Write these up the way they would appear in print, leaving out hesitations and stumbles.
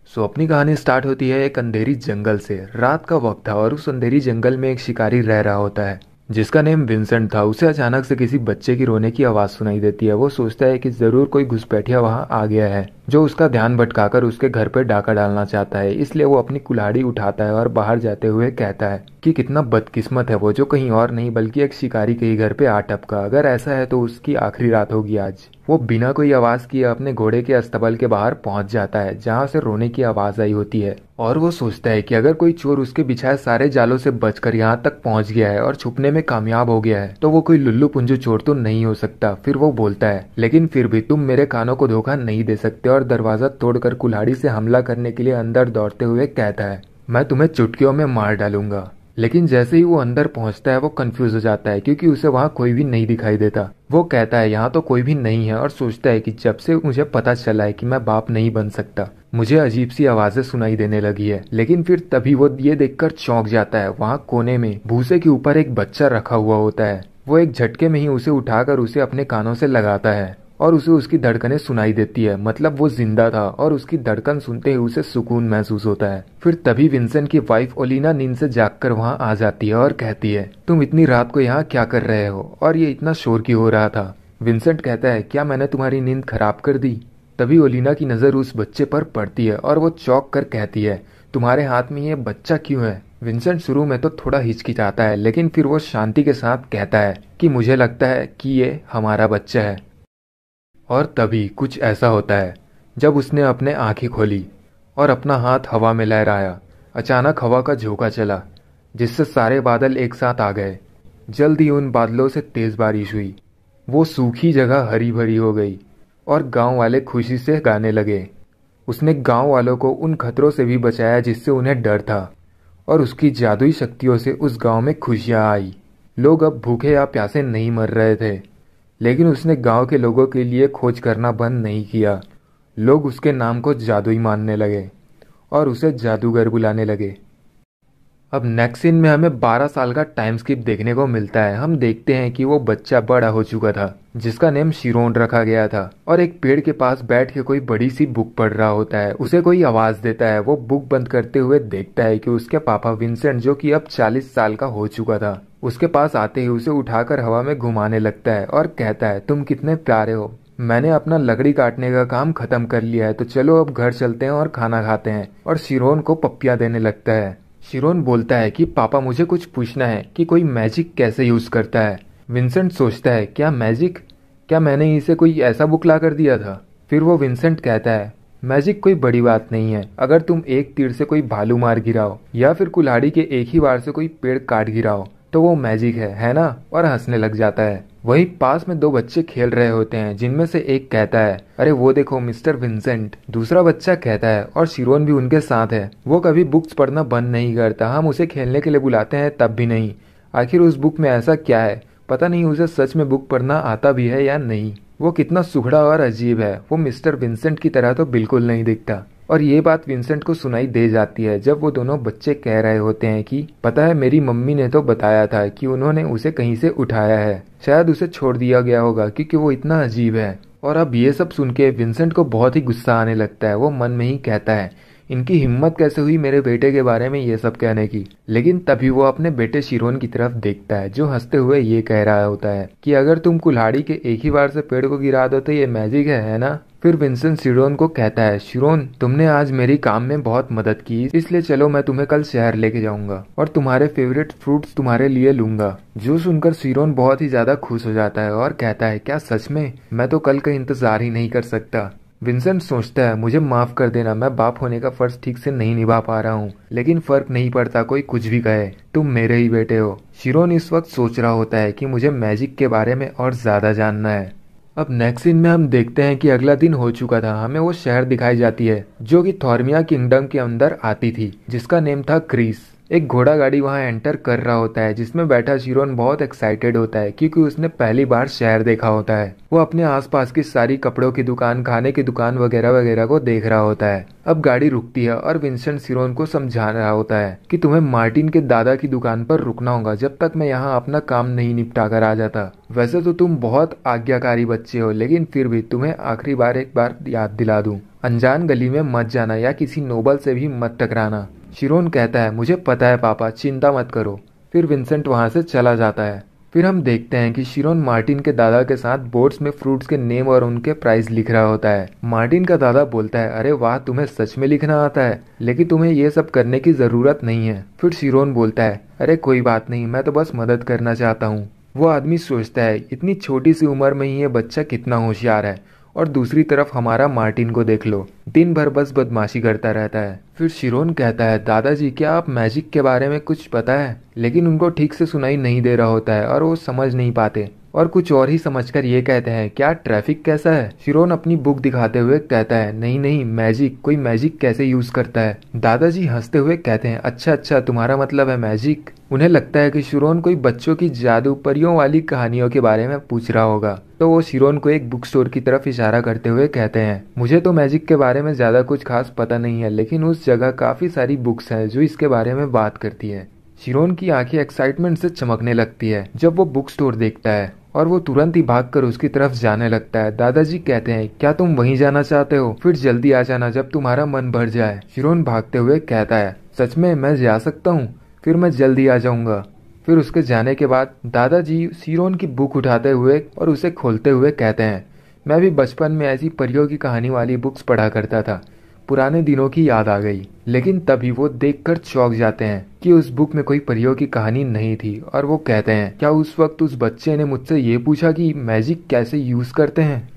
अपनी कहानी स्टार्ट होती है एक अंधेरी जंगल से। रात का वक्त था और उस अंधेरी जंगल में एक शिकारी रह रहा होता है जिसका नेम विंसेंट था। उसे अचानक से किसी बच्चे की रोने की आवाज़ सुनाई देती है। वो सोचता है कि ज़रूर कोई घुसपैठिया वहां आ गया है जो उसका ध्यान भटकाकर उसके घर पर डाका डालना चाहता है। इसलिए वो अपनी कुल्हाड़ी उठाता है और बाहर जाते हुए कहता है कि कितना बदकिस्मत है वो, जो कहीं और नहीं बल्कि एक शिकारी के ही घर पे आ टपका। अगर ऐसा है तो उसकी आखिरी रात होगी आज। वो बिना कोई आवाज़ किए अपने घोड़े के अस्तबल के बाहर पहुंच जाता है जहां से रोने की आवाज़ आई होती है, और वो सोचता है कि अगर कोई चोर उसके बिछाए सारे जालों से बचकर यहाँ तक पहुंच गया है और छुपने में कामयाब हो गया है तो वो कोई लुल्लू पुंजू चोर तो नहीं हो सकता। फिर वो बोलता है, लेकिन फिर भी तुम मेरे कानों को धोखा नहीं दे सकते, और दरवाजा तोड़कर कुल्हाड़ी से हमला करने के लिए अंदर दौड़ते हुए कहता है, मैं तुम्हें चुटकियों में मार डालूंगा। लेकिन जैसे ही वो अंदर पहुंचता है वो कंफ्यूज हो जाता है क्योंकि उसे वहां कोई भी नहीं दिखाई देता। वो कहता है यहाँ तो कोई भी नहीं है, और सोचता है कि जब से मुझे पता चला है कि मैं बाप नहीं बन सकता मुझे अजीब सी आवाजें सुनाई देने लगी है। लेकिन फिर तभी वो ये देखकर चौंक जाता है, वहाँ कोने में भूसे के ऊपर एक बच्चा रखा हुआ होता है। वो एक झटके में ही उसे उठाकर उसे अपने कानों से लगाता है और उसे उसकी धड़कनें सुनाई देती है। मतलब वो जिंदा था और उसकी धड़कन सुनते ही उसे सुकून महसूस होता है। फिर तभी विंसेंट की वाइफ ओलिना नींद से जागकर वहां आ जाती है और कहती है, तुम इतनी रात को यहाँ क्या कर रहे हो और ये इतना शोर क्यों हो रहा था। विंसेंट कहता है, क्या मैंने तुम्हारी नींद खराब कर दी। तभी ओलिना की नजर उस बच्चे पर पड़ती है और वो चौंक कर कहती है, तुम्हारे हाथ में ये बच्चा क्यों है। विंसेंट शुरू में तो थोड़ा हिचकिचाता है लेकिन फिर वो शांति के साथ कहता है कि मुझे लगता है कि ये हमारा बच्चा है। और तभी कुछ ऐसा होता है जब उसने अपने आंखें खोली और अपना हाथ हवा में लहराया। अचानक हवा का झोंका चला जिससे सारे बादल एक साथ आ गए। जल्द ही उन बादलों से तेज बारिश हुई। वो सूखी जगह हरी भरी हो गई और गांव वाले खुशी से गाने लगे। उसने गांव वालों को उन खतरों से भी बचाया जिससे उन्हें डर था, और उसकी जादुई शक्तियों से उस गांव में खुशियां आई। लोग अब भूखे या प्यासे नहीं मर रहे थे, लेकिन उसने गांव के लोगों के लिए खोज करना बंद नहीं किया। लोग उसके नाम को जादुई मानने लगे और उसे जादूगर बुलाने लगे। अब नेक्स्ट सीन में हमें 12 साल का टाइम स्किप देखने को मिलता है। हम देखते हैं कि वो बच्चा बड़ा हो चुका था जिसका नेम शिरोन रखा गया था, और एक पेड़ के पास बैठ के कोई बड़ी सी बुक पढ़ रहा होता है। उसे कोई आवाज देता है। वो बुक बंद करते हुए देखता है कि उसके पापा विंसेंट, जो कि अब 40 साल का हो चुका था, उसके पास आते ही उसे उठाकर हवा में घुमाने लगता है और कहता है, तुम कितने प्यारे हो। मैंने अपना लकड़ी काटने का काम खत्म कर लिया है, तो चलो अब घर चलते हैं और खाना खाते हैं। और शिरोन को पप्पियां देने लगता है। शिरोन बोलता है कि पापा, मुझे कुछ पूछना है कि कोई मैजिक कैसे यूज करता है। विंसेंट सोचता है, क्या मैजिक, क्या मैंने इसे कोई ऐसा बुक ला कर दिया था। फिर वो विंसेंट कहता है, मैजिक कोई बड़ी बात नहीं है। अगर तुम एक तीर से कोई भालू मार गिराओ या फिर कुल्हाड़ी के एक ही वार से कोई पेड़ काट गिराओ तो वो मैजिक है ना। और हंसने लग जाता है। वहीं पास में दो बच्चे खेल रहे होते हैं जिनमें से एक कहता है, अरे वो देखो मिस्टर विंसेंट। दूसरा बच्चा कहता है, और शिरोन भी उनके साथ है। वो कभी बुक्स पढ़ना बंद नहीं करता, हम उसे खेलने के लिए बुलाते हैं तब भी नहीं। आखिर उस बुक में ऐसा क्या है, पता नहीं उसे सच में बुक पढ़ना आता भी है या नहीं। वो कितना सुखड़ा और अजीब है। वो मिस्टर विंसेंट की तरह तो बिल्कुल नहीं दिखता। और ये बात विंसेंट को सुनाई दे जाती है जब वो दोनों बच्चे कह रहे होते हैं कि पता है, मेरी मम्मी ने तो बताया था कि उन्होंने उसे कहीं से उठाया है, शायद उसे छोड़ दिया गया होगा क्योंकि वो इतना अजीब है। और अब ये सब सुन के विंसेंट को बहुत ही गुस्सा आने लगता है। वो मन में ही कहता है, इनकी हिम्मत कैसे हुई मेरे बेटे के बारे में ये सब कहने की। लेकिन तभी वो अपने बेटे शिरोन की तरफ देखता है जो हंसते हुए ये कह रहा होता है कि अगर तुम कुल्हाड़ी के एक ही बार से पेड़ को गिरा दो तो ये मैजिक है ना। फिर विंसेंट शिरोन को कहता है, शिरोन, तुमने आज मेरी काम में बहुत मदद की, इसलिए चलो मैं तुम्हें कल शहर लेके जाऊंगा और तुम्हारे फेवरेट फ्रूट्स तुम्हारे लिए लूंगा। जो सुनकर शिरोन बहुत ही ज्यादा खुश हो जाता है और कहता है, क्या सच में? मैं तो कल का इंतजार ही नहीं कर सकता। विंसेंट सोचता है, मुझे माफ कर देना, मैं बाप होने का फर्ज ठीक से नहीं निभा पा रहा हूँ, लेकिन फर्क नहीं पड़ता कोई कुछ भी कहे, तुम मेरे ही बेटे हो। शिरोन इस वक्त सोच रहा होता है कि मुझे मैजिक के बारे में और ज्यादा जानना है। अब नेक्स्ट सीन में हम देखते हैं कि अगला दिन हो चुका था। हमें वो शहर दिखाई जाती है जो कि थॉर्मिया किंगडम के अंदर आती थी जिसका नेम था क्रीस। एक घोड़ा गाड़ी वहां एंटर कर रहा होता है, जिसमें बैठा शिरोन बहुत एक्साइटेड होता है क्योंकि उसने पहली बार शहर देखा होता है। वो अपने आसपास की सारी कपड़ों की दुकान, खाने की दुकान वगैरह वगैरह को देख रहा होता है। अब गाड़ी रुकती है और विंसेंट शिरोन को समझा रहा होता है कि तुम्हें मार्टिन के दादा की दुकान पर रुकना होगा जब तक मैं यहाँ अपना काम नहीं निपटा कर आ जाता। वैसे तो तुम बहुत आज्ञाकारी बच्चे हो, लेकिन फिर भी तुम्हें आखिरी बार एक बार याद दिला दूं, अनजान गली में मत जाना या किसी नोबल से भी मत टकराना। शिरोन कहता है मुझे पता है पापा, चिंता मत करो। फिर विंसेंट वहां से चला जाता है। फिर हम देखते हैं कि शिरोन मार्टिन के दादा के साथ बोर्ड्स में फ्रूट्स के नेम और उनके प्राइस लिख रहा होता है। मार्टिन का दादा बोलता है अरे वाह, तुम्हें सच में लिखना आता है, लेकिन तुम्हें ये सब करने की जरूरत नहीं है। फिर शिरोन बोलता है अरे कोई बात नहीं, मैं तो बस मदद करना चाहता हूँ। वो आदमी सोचता है इतनी छोटी सी उम्र में ही ये बच्चा कितना होशियार है। और दूसरी तरफ हमारा मार्टिन को देख लो, दिन भर बस बदमाशी करता रहता है। फिर शिरोन कहता है दादाजी क्या आप मैजिक के बारे में कुछ पता है, लेकिन उनको ठीक से सुनाई नहीं दे रहा होता है और वो समझ नहीं पाते और कुछ और ही समझकर ये कहते हैं क्या ट्रैफिक कैसा है। शिरोन अपनी बुक दिखाते हुए कहता है नहीं नहीं, मैजिक, कोई मैजिक कैसे यूज करता है। दादाजी हंसते हुए कहते हैं अच्छा अच्छा, तुम्हारा मतलब है मैजिक। उन्हें लगता है कि शिरोन कोई बच्चों की जादू परियों वाली कहानियों के बारे में पूछ रहा होगा, तो वो शिरोन को एक बुक स्टोर की तरफ इशारा करते हुए कहते हैं मुझे तो मैजिक के बारे में ज्यादा कुछ खास पता नहीं है, लेकिन उस जगह काफी सारी बुक्स हैं जो इसके बारे में बात करती है। शिरोन की आंखें एक्साइटमेंट से चमकने लगती है जब वो बुक स्टोर देखता है और वो तुरंत ही भागकर उसकी तरफ जाने लगता है। दादाजी कहते हैं क्या तुम वहीं जाना चाहते हो, फिर जल्दी आ जाना जब तुम्हारा मन भर जाए। शिरोन भागते हुए कहता है सच में मैं जा सकता हूँ, फिर मैं जल्दी आ जाऊंगा। फिर उसके जाने के बाद दादाजी शिरोन की बुक उठाते हुए और उसे खोलते हुए कहते हैं मैं भी बचपन में ऐसी परियों की कहानी वाली बुक्स पढ़ा करता था, पुराने दिनों की याद आ गई। लेकिन तभी वो देखकर चौंक जाते हैं कि उस बुक में कोई परियों की कहानी नहीं थी और वो कहते हैं क्या उस वक्त उस बच्चे ने मुझसे ये पूछा कि मैजिक कैसे यूज करते हैं।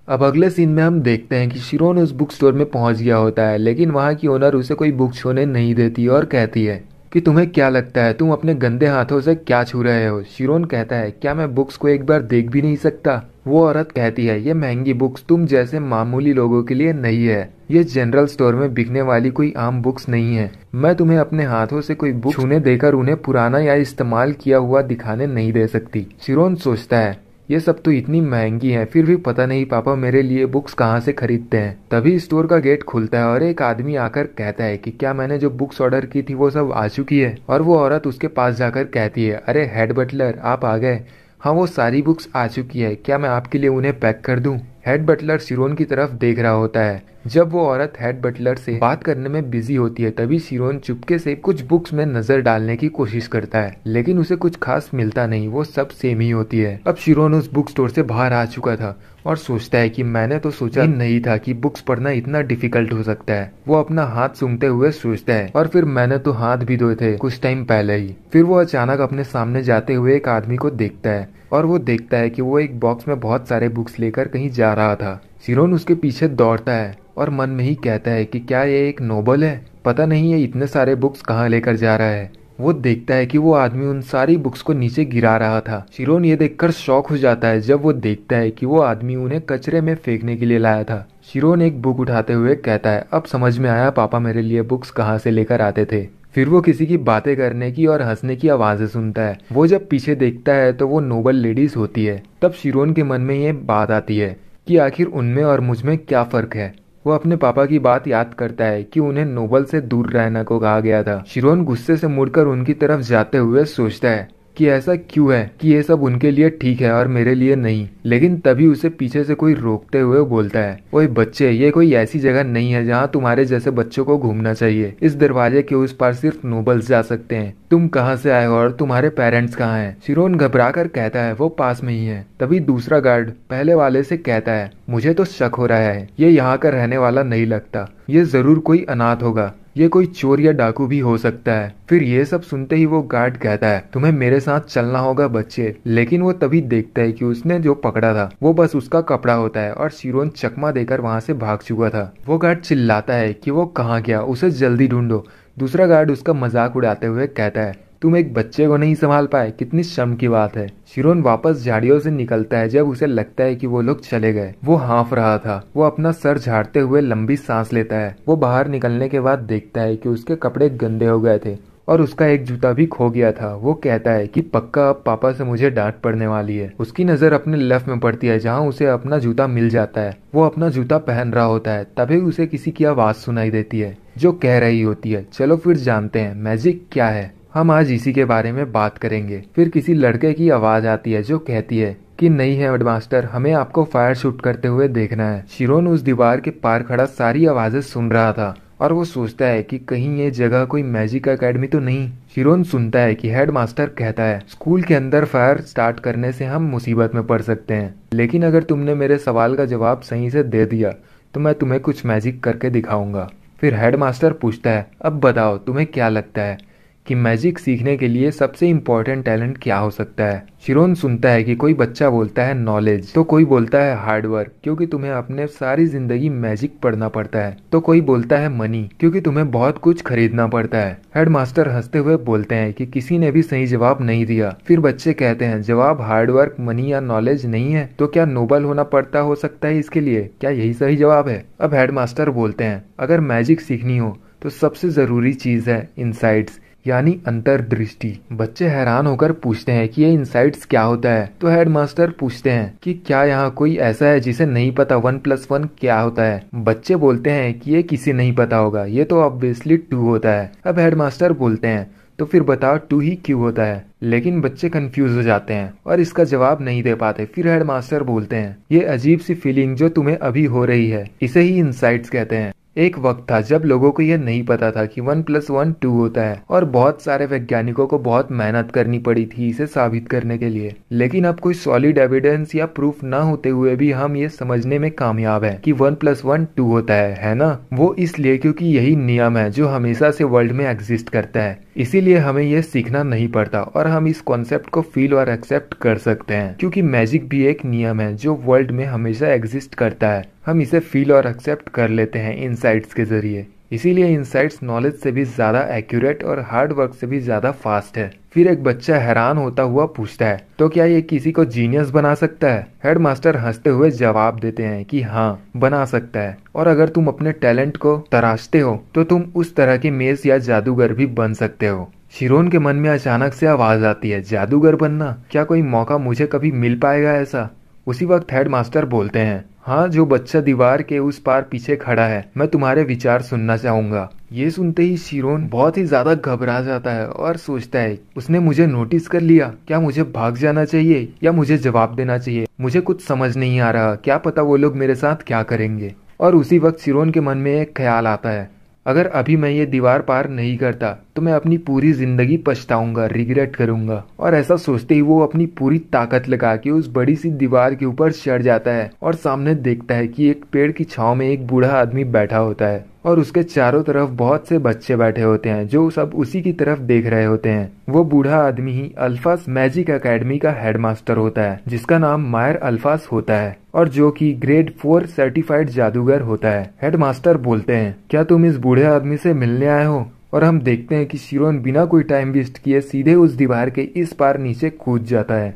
अब अगले सीन में हम देखते हैं कि शिरोन उस बुक स्टोर में पहुंच गया होता है, लेकिन वहां की ओनर उसे कोई बुक छूने नहीं देती और कहती है कि तुम्हें क्या लगता है तुम अपने गंदे हाथों से क्या छू रहे हो। शिरोन कहता है क्या मैं बुक्स को एक बार देख भी नहीं सकता। वो औरत कहती है ये महंगी बुक्स तुम जैसे मामूली लोगों के लिए नहीं है, ये जनरल स्टोर में बिकने वाली कोई आम बुक्स नहीं है। मैं तुम्हें अपने हाथों से कोई बुक छूने देकर उन्हें पुराना या इस्तेमाल किया हुआ दिखाने नहीं दे सकती। शिरोन सोचता है ये सब तो इतनी महंगी है, फिर भी पता नहीं पापा मेरे लिए बुक्स कहाँ से खरीदते हैं। तभी स्टोर का गेट खुलता है और एक आदमी आकर कहता है कि क्या मैंने जो बुक्स ऑर्डर की थी वो सब आ चुकी है। और वो औरत उसके पास जाकर कहती है अरे हेड बटलर आप आ गए, हाँ वो सारी बुक्स आ चुकी है, क्या मैं आपके लिए उन्हें पैक कर दूं। हेड बटलर शिरोन की तरफ देख रहा होता है। जब वो औरत हेड बटलर से बात करने में बिजी होती है तभी शिरोन चुपके से कुछ बुक्स में नजर डालने की कोशिश करता है, लेकिन उसे कुछ खास मिलता नहीं, वो सब सेम ही होती है। अब शिरोन उस बुक स्टोर से बाहर आ चुका था और सोचता है कि मैंने तो सोचा नहीं था कि बुक्स पढ़ना इतना डिफिकल्ट हो सकता है। वो अपना हाथ सूंघते हुए सोचता है और फिर मैंने तो हाथ भी धोए थे कुछ टाइम पहले ही। फिर वो अचानक अपने सामने जाते हुए एक आदमी को देखता है और वो देखता है कि वो एक बॉक्स में बहुत सारे बुक्स लेकर कहीं जा रहा था। शिरोन उसके पीछे दौड़ता है और मन में ही कहता है कि क्या ये एक नोबल है, पता नहीं ये इतने सारे बुक्स कहाँ लेकर जा रहा है। वो देखता है कि वो आदमी उन सारी बुक्स को नीचे गिरा रहा था। शिरोन ये देखकर शॉक हो जाता है जब वो देखता है कि वो आदमी उन्हें कचरे में फेंकने के लिए लाया था। शिरोन एक बुक उठाते हुए कहता है अब समझ में आया पापा मेरे लिए बुक्स कहाँ से लेकर आते थे। फिर वो किसी की बातें करने की और हंसने की आवाजें सुनता है। वो जब पीछे देखता है तो वो नोबल लेडीज होती है। तब शिरोन के मन में ये बात आती है कि आखिर उनमें और मुझ में क्या फर्क है। वो अपने पापा की बात याद करता है कि उन्हें नोबल से दूर रहने को कहा गया था। शिरोन गुस्से से मुड़कर उनकी तरफ जाते हुए सोचता है कि ऐसा क्यों है कि ये सब उनके लिए ठीक है और मेरे लिए नहीं। लेकिन तभी उसे पीछे से कोई रोकते हुए बोलता है ओए बच्चे, ये कोई ऐसी जगह नहीं है जहाँ तुम्हारे जैसे बच्चों को घूमना चाहिए। इस दरवाजे के उस पार सिर्फ नोबल्स जा सकते हैं। तुम कहाँ से आए हो और तुम्हारे पेरेंट्स कहाँ हैं? शिरोन घबरा कर कहता है वो पास में ही है। तभी दूसरा गार्ड पहले वाले से कहता है मुझे तो शक हो रहा है, ये यहाँ का रहने वाला नहीं लगता, ये जरूर कोई अनाथ होगा, ये कोई चोर या डाकू भी हो सकता है। फिर ये सब सुनते ही वो गार्ड कहता है तुम्हें मेरे साथ चलना होगा बच्चे। लेकिन वो तभी देखता है कि उसने जो पकड़ा था वो बस उसका कपड़ा होता है और शिरोन चकमा देकर वहां से भाग चुका था। वो गार्ड चिल्लाता है कि वो कहाँ गया, उसे जल्दी ढूंढो। दूसरा गार्ड उसका मजाक उड़ाते हुए कहता है तुम एक बच्चे को नहीं संभाल पाए, कितनी शर्म की बात है। शिरोन वापस झाड़ियों से निकलता है जब उसे लगता है कि वो लोग चले गए। वो हाँफ रहा था। वो अपना सर झाड़ते हुए लंबी सांस लेता है। वो बाहर निकलने के बाद देखता है कि उसके कपड़े गंदे हो गए थे और उसका एक जूता भी खो गया था। वो कहता है कि पक्का अब पापा से मुझे डांट पड़ने वाली है। उसकी नजर अपने लेफ्ट में पड़ती है जहाँ उसे अपना जूता मिल जाता है। वो अपना जूता पहन रहा होता है, तभी उसे किसी की आवाज सुनाई देती है जो कह रही होती है, चलो फिर जानते हैं मैजिक क्या है। हम आज इसी के बारे में बात करेंगे। फिर किसी लड़के की आवाज आती है जो कहती है कि नहीं है हेडमास्टर, हमें आपको फायर शूट करते हुए देखना है। शिरोन उस दीवार के पार खड़ा सारी आवाजें सुन रहा था और वो सोचता है कि कहीं ये जगह कोई मैजिक एकेडमी तो नहीं। शिरोन सुनता है कि हेडमास्टर कहता है स्कूल के अंदर फायर स्टार्ट करने से हम मुसीबत में पड़ सकते हैं, लेकिन अगर तुमने मेरे सवाल का जवाब सही से दे दिया तो मैं तुम्हें कुछ मैजिक करके दिखाऊंगा। फिर हेडमास्टर पूछता है अब बताओ तुम्हें क्या लगता है कि मैजिक सीखने के लिए सबसे इम्पोर्टेंट टैलेंट क्या हो सकता है। शिरोन सुनता है कि कोई बच्चा बोलता है नॉलेज, तो कोई बोलता है हार्ड वर्क क्योंकि तुम्हें अपने सारी जिंदगी मैजिक पढ़ना पड़ता है, तो कोई बोलता है मनी क्योंकि तुम्हें बहुत कुछ खरीदना पड़ता है। हेडमास्टर हंसते हुए बोलते हैं कि किसी ने भी सही जवाब नहीं दिया। फिर बच्चे कहते हैं जवाब हार्ड वर्क, मनी या नॉलेज नहीं है तो क्या नोबल होना पड़ता हो सकता है इसके लिए, क्या यही सही जवाब है। अब हेडमास्टर बोलते हैं अगर मैजिक सीखनी हो तो सबसे जरूरी चीज है इनसाइट्स, यानी अंतर्दृष्टि। बच्चे हैरान होकर पूछते हैं कि ये इनसाइट्स क्या होता है। तो हेडमास्टर पूछते हैं कि क्या यहाँ कोई ऐसा है जिसे नहीं पता 1+1 क्या होता है। बच्चे बोलते हैं कि ये किसी नहीं पता होगा, ये तो ऑब्वियसली 2 होता है। अब हेडमास्टर बोलते हैं तो फिर बताओ 2 ही क्यों होता है। लेकिन बच्चे कंफ्यूज हो जाते हैं और इसका जवाब नहीं दे पाते। फिर हेडमास्टर बोलते हैं ये अजीब सी फीलिंग जो तुम्हें अभी हो रही है इसे ही इनसाइट्स कहते हैं। एक वक्त था जब लोगों को यह नहीं पता था कि 1+1 2 होता है और बहुत सारे वैज्ञानिकों को बहुत मेहनत करनी पड़ी थी इसे साबित करने के लिए। लेकिन अब कोई सॉलिड एविडेंस या प्रूफ न होते हुए भी हम ये समझने में कामयाब हैं कि 1+1 2 होता है ना। वो इसलिए क्योंकि यही नियम है जो हमेशा से वर्ल्ड में एग्जिस्ट करता है, इसीलिए हमें यह सीखना नहीं पड़ता और हम इस कॉन्सेप्ट को फील और एक्सेप्ट कर सकते हैं। क्योंकि मैजिक भी एक नियम है जो वर्ल्ड में हमेशा एग्जिस्ट करता है, हम इसे फील और एक्सेप्ट कर लेते हैं इनसाइट्स के जरिए। इसीलिए इनसाइट्स नॉलेज से भी ज्यादा एक्यूरेट और हार्ड वर्क से भी ज्यादा फास्ट है। फिर एक बच्चा हैरान होता हुआ पूछता है तो क्या ये किसी को जीनियस बना सकता है। हेडमास्टर हंसते हुए जवाब देते हैं कि हाँ बना सकता है, और अगर तुम अपने टैलेंट को तराशते हो तो तुम उस तरह के मेज या जादूगर भी बन सकते हो। शिरोन के मन में अचानक से आवाज आती है जादूगर बनना, क्या कोई मौका मुझे कभी मिल पाएगा ऐसा। उसी वक्त हेडमास्टर बोलते हैं हाँ, जो बच्चा दीवार के उस पार पीछे खड़ा है, मैं तुम्हारे विचार सुनना चाहूंगा। ये सुनते ही शिरोन बहुत ही ज्यादा घबरा जाता है और सोचता है उसने मुझे नोटिस कर लिया, क्या मुझे भाग जाना चाहिए या मुझे जवाब देना चाहिए। मुझे कुछ समझ नहीं आ रहा, क्या पता वो लोग मेरे साथ क्या करेंगे। और उसी वक्त शिरोन के मन में एक ख्याल आता है अगर अभी मैं ये दीवार पार नहीं करता तो मैं अपनी पूरी जिंदगी पछताऊंगा, रिग्रेट करूंगा। और ऐसा सोचते ही वो अपनी पूरी ताकत लगा के उस बड़ी सी दीवार के ऊपर चढ़ जाता है और सामने देखता है कि एक पेड़ की छांव में एक बूढ़ा आदमी बैठा होता है और उसके चारों तरफ बहुत से बच्चे बैठे होते हैं जो सब उसी की तरफ देख रहे होते हैं। वो बूढ़ा आदमी ही अल्फास मैजिक एकेडमी का हेडमास्टर होता है जिसका नाम मायर अल्फास होता है और जो कि ग्रेड 4 सर्टिफाइड जादूगर होता है। हेडमास्टर बोलते हैं क्या तुम इस बूढ़े आदमी से मिलने आए हो। और हम देखते हैं कि शिरोन बिना कोई टाइम वेस्ट किए सीधे उस दीवार के इस पार नीचे कूद जाता है